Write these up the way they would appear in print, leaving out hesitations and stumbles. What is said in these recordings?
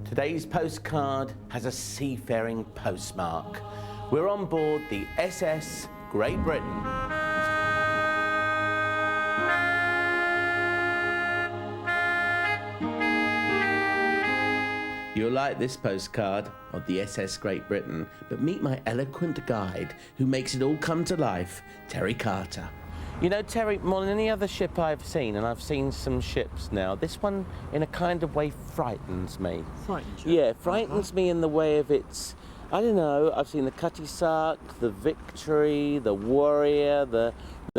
Today's postcard has a seafaring postmark. We're on board the SS Great Britain. You'll like this postcard of the SS Great Britain, but meet my eloquent guide who makes it all come to life, Terry Carter. You know, Terry, more than any other ship I've seen, and I've seen some ships now, this one in a kind of way frightens me. Frightens you? Yeah, frightens me in the way of its, I don't know, I've seen the Cutty Sark, the Victory, the Warrior, the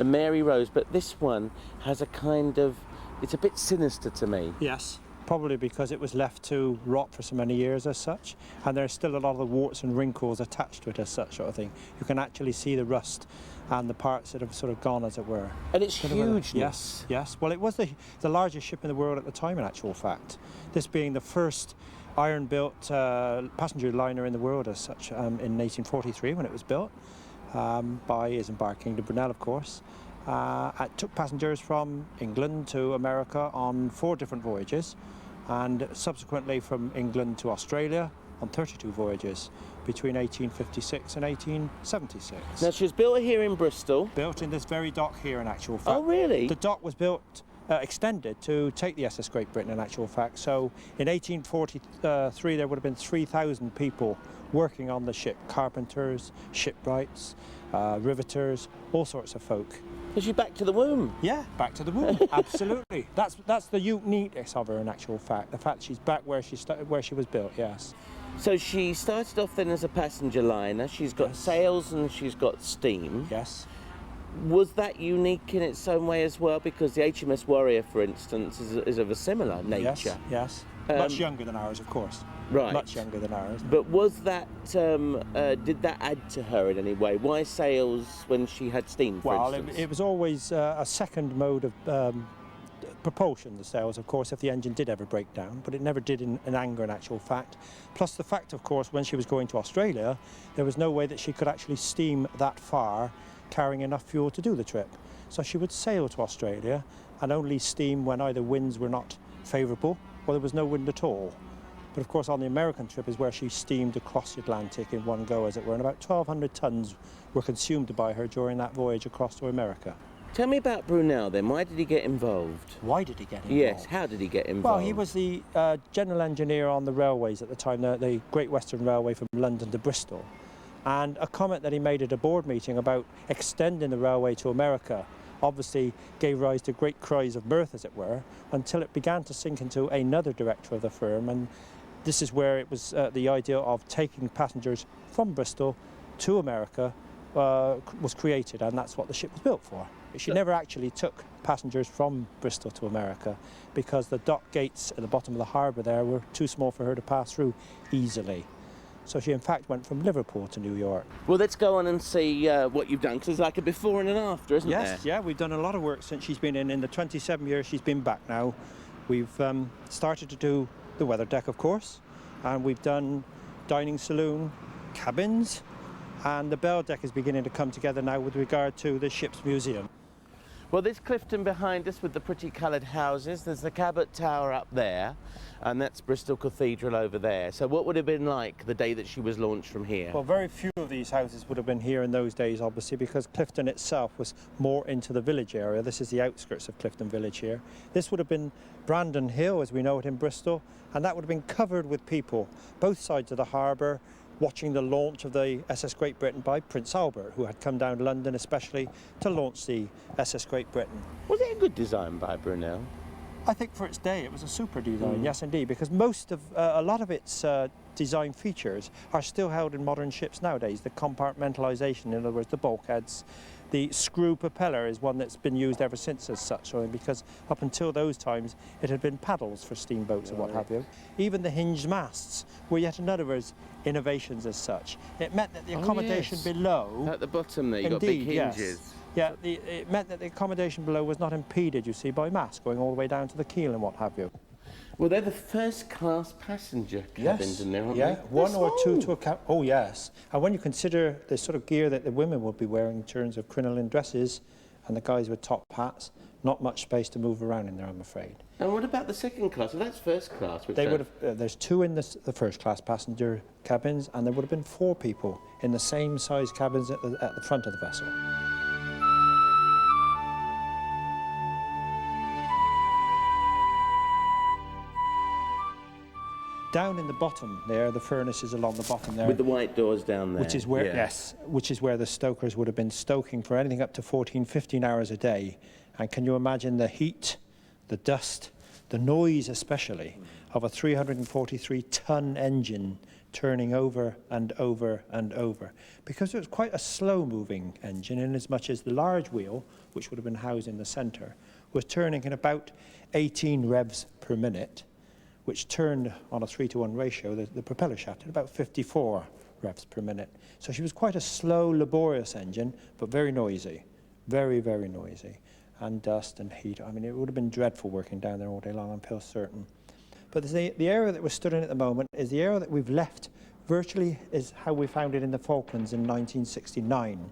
Mary Rose, but this one has a kind of, it's a bit sinister to me. Yes, probably because it was left to rot for so many years as such, and there's still a lot of the warts and wrinkles attached to it as such sort of thing. You can actually see the rust and the parts that have sort of gone, as it were. And it's huge. Yes, yes. Well, it was the largest ship in the world at the time, in actual fact. This being the first iron-built passenger liner in the world as such, in 1843 when it was built by his embarking de Brunel, of course. It took passengers from England to America on 4 different voyages, and subsequently from England to Australia on 32 voyages between 1856 and 1876. Now, she was built here in Bristol. Built in this very dock here, in actual fact. Oh, really? The dock was built, extended to take the SS Great Britain, in actual fact. So in 1843 there would have been 3,000 people working on the ship. Carpenters, shipwrights, riveters, all sorts of folk. Is she back to the womb? Yeah, back to the womb, absolutely. That's the uniqueness of her, in actual fact. The fact she's back where she was built, yes. So she started off then as a passenger liner. She's got sails and she's got steam. Yes. Was that unique in its own way as well? Because the HMS Warrior, for instance, is of a similar nature. Yes, yes. Much younger than ours, of course. Right. Much younger than ours. But was that, did that add to her in any way? Why sails when she had steam, for instance? Well, it was always a second mode of propulsion, the sails, of course, if the engine did ever break down, but it never did in anger, in actual fact. Plus the fact, of course, when she was going to Australia, there was no way that she could actually steam that far, carrying enough fuel to do the trip. So she would sail to Australia and only steam when either winds were not favourable or there was no wind at all. But of course on the American trip is where she steamed across the Atlantic in one go, as it were, and about 1,200 tons were consumed by her during that voyage across to America. Tell me about Brunel then. Why did he get involved? Why did he get involved? Yes, how did he get involved? Well, he was the general engineer on the railways at the time, the Great Western Railway from London to Bristol. And a comment that he made at a board meeting about extending the railway to America obviously gave rise to great cries of mirth, as it were, until it began to sink into another director of the firm. And this is where it was the idea of taking passengers from Bristol to America was created, and that's what the ship was built for. She never actually took passengers from Bristol to America because the dock gates at the bottom of the harbour there were too small for her to pass through easily. So she in fact went from Liverpool to New York. Well, let's go on and see what you've done, because there's like a before and an after, isn't there? Yes, yeah, we've done a lot of work since she's been in the 27 years she's been back now. We've started to do the weather deck, of course, and we've done dining saloon, cabins, and the bell deck is beginning to come together now with regard to the ship's museum. Well, there's Clifton behind us with the pretty coloured houses. There's the Cabot Tower up there, and that's Bristol Cathedral over there. So what would it have been like the day that she was launched from here? Well, very few of these houses would have been here in those days, obviously, because Clifton itself was more into the village area. This is the outskirts of Clifton Village here. This would have been Brandon Hill, as we know it in Bristol, and that would have been covered with people, both sides of the harbour, watching the launch of the SS Great Britain by Prince Albert, who had come down to London especially to launch the SS Great Britain. Was it a good design by Brunel? I think for its day it was a super design, yes indeed, because most of, a lot of its design features are still held in modern ships nowadays. The compartmentalisation, in other words, the bulkheads. The screw propeller is one that's been used ever since as such, because up until those times it had been paddles for steamboats and what have you. Even the hinged masts were yet another innovations as such. It meant that the accommodation below... At the bottom there, you've got big hinges. Yes. Yeah, it meant that the accommodation below was not impeded, you see, by masts going all the way down to the keel and what have you. Well, they're the first-class passenger cabins in there, aren't they? One or two to a cab. Oh, yes. And when you consider the sort of gear that the women would be wearing in terms of crinoline dresses and the guys with top hats, not much space to move around in there, I'm afraid. And what about the second class? Well, that's first class. They would have. There's two in the first class passenger cabins, and there would have been 4 people in the same size cabins at the front of the vessel. Down in the bottom there, the furnace is along the bottom there. With the white doors down there. Which is where, yes, which is where the stokers would have been stoking for anything up to 14, 15 hours a day. And can you imagine the heat, the dust, the noise especially, of a 343-ton engine turning over and over and over? Because it was quite a slow-moving engine, in as much as the large wheel, which would have been housed in the centre, was turning in about 18 revs per minute, which turned on a 3-to-1 ratio, the propeller shaft, at about 54 revs per minute. So she was quite a slow, laborious engine, but very noisy, very, very noisy. And dust and heat. I mean, it would have been dreadful working down there all day long, I'm feel certain. But the area that we're stood in at the moment is the area that we've left, virtually is how we found it in the Falklands in 1969.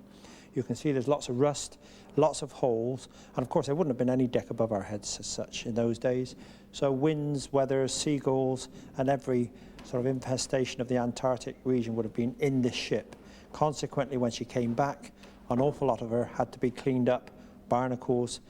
You can see there's lots of rust, lots of holes, and of course there wouldn't have been any deck above our heads as such in those days. So winds, weather, seagulls, and every sort of infestation of the Antarctic region would have been in this ship. Consequently, when she came back, an awful lot of her had to be cleaned up, barnacles,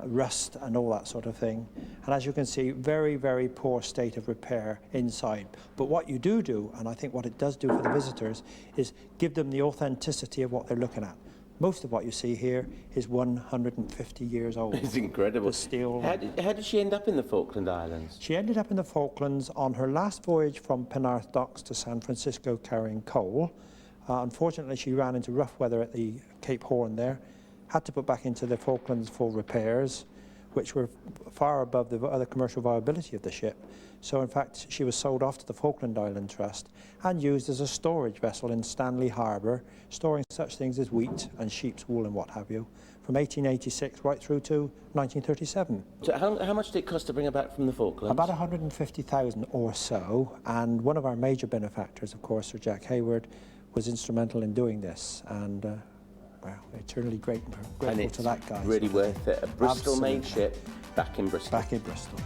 rust and all that sort of thing. And as you can see, very, very poor state of repair inside. But what you do, and I think what it does do for the visitors, is give them the authenticity of what they're looking at. Most of what you see here is 150 years old. It's incredible. The steel. How did she end up in the Falkland Islands? She ended up in the Falklands on her last voyage from Penarth Docks to San Francisco carrying coal. Unfortunately, she ran into rough weather at the Cape Horn there, had to put back into the Falklands for repairs, which were far above the other commercial viability of the ship. So in fact, she was sold off to the Falkland Island Trust and used as a storage vessel in Stanley Harbour, storing such things as wheat and sheep's wool and what have you, from 1886 right through to 1937. So how much did it cost to bring her back from the Falklands? About 150,000 or so, and one of our major benefactors, of course, Sir Jack Hayward, was instrumental in doing this, and well, eternally grateful and it's to that guy. Really worth it. A Bristol-made ship back in Bristol. Back in Bristol.